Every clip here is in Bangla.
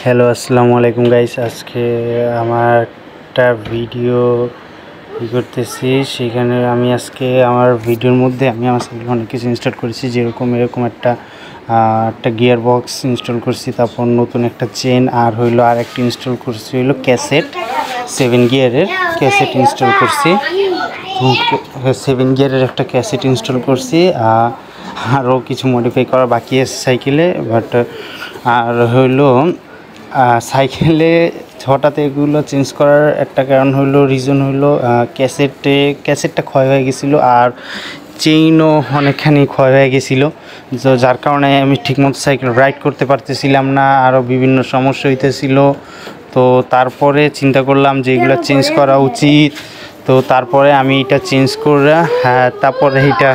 হ্যালো আসসালামু আলাইকুম গাইস। আজকে আমার একটা ভিডিও করতেছি, সেখানে আমি আজকে আমার ভিডিওর মধ্যে আমি আমার সাইকেলে অনেক কিছু ইনস্টল করেছি। যেরকম এরকম একটা গিয়ার বক্স ইনস্টল করছি, তারপর নতুন একটা চেন, আর হইলো আর একটা ইনস্টল করছি হইলো ক্যাসেট, 7 গিয়ারের ক্যাসেট ইনস্টল করছি। 7 গিয়ারের একটা ক্যাসেট ইনস্টল করছি। আরও কিছু মডিফাই করা বাকি আছে সাইকেলে, বাট আর হইলো সাইকেলে হঠাৎ এগুলো চেঞ্জ করার একটা কারণ হইলো, রিজন হইলো ক্যাসেটটা ক্ষয় হয়ে গেছিলো, আর চেইনও অনেকখানি ক্ষয় হয়ে গেছিলো, যার কারণে আমি ঠিকমতো সাইকেল রাইড করতে পারতেছিলাম না, আরও বিভিন্ন সমস্যা হইতেছিল। তো তারপরে চিন্তা করলাম যে এগুলো চেঞ্জ করা উচিত। তো তারপরে আমি এটা চেঞ্জ করে তারপরে এটা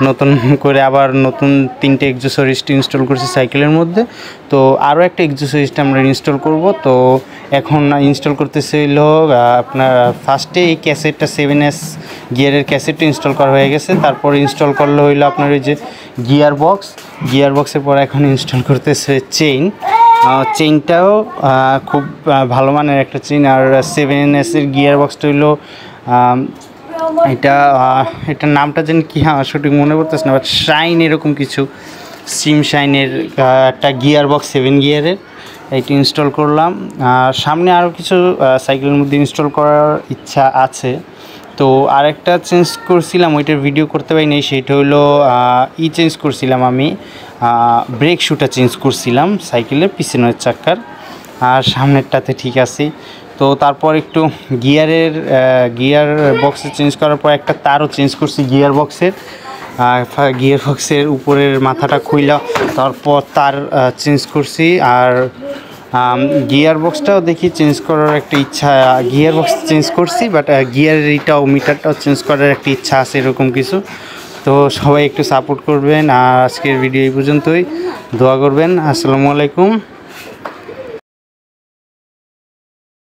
নতুন করে আবার নতুন 3টে এক্সেসরিজ ইনস্টল করছি সাইকেলের মধ্যে। তো আরও একটা এক্সেসরিজটা আমরা ইনস্টল করব। তো এখন ইনস্টল করতেছে হলো আপনার ফার্স্টে এই ক্যাসেটটা 7S গিয়ারের ক্যাসেটটা ইনস্টল করা হয়ে গেছে। তারপরে ইনস্টল করলে হইলো আপনার ওই যে গিয়ার বক্সের পর এখন ইনস্টল করতেছে চেইনটাও খুব ভালো মানের একটা চেইন। আর 7Sের গিয়ার বক্সটা হইলো এটার নামটা যেন কি সঠিক মনে করতেছে না, বাট শাইন এরকম কিছু, শাইনের একটা গিয়ার বক্স 7 গিয়ারের এইটা ইনস্টল করলাম। সামনে আরও কিছু সাইকেলের মধ্যে ইনস্টল করার ইচ্ছা আছে। তো আরেকটা চেঞ্জ করছিলাম, ওইটার ভিডিও করতে পারিনি, সেইটা হলো চেঞ্জ করছিলাম আমি ব্রেক শুটা চেঞ্জ করছিলাম সাইকেলের পিছনের চাক্কার, আর সামনেরটাতে ঠিক আছে। তো তারপর একটু গিয়ার বক্সে চেঞ্জ করার পর একটা তারও চেঞ্জ করছি গিয়ার বক্সের উপরের মাথাটা খুইলা, তারপর তার চেঞ্জ করছি। আর গিয়ার বক্সটাও দেখি চেঞ্জ করার একটা ইচ্ছা, গিয়ার বক্স চেঞ্জ করছি, বাট গিয়ারের মিটারটাও চেঞ্জ করার একটা ইচ্ছা আছে এরকম কিছু। তো সবাই একটু সাপোর্ট করবেন, আর আজকের ভিডিও এই পর্যন্তই, দোয়া করবেন। আসসালামু আলাইকুম।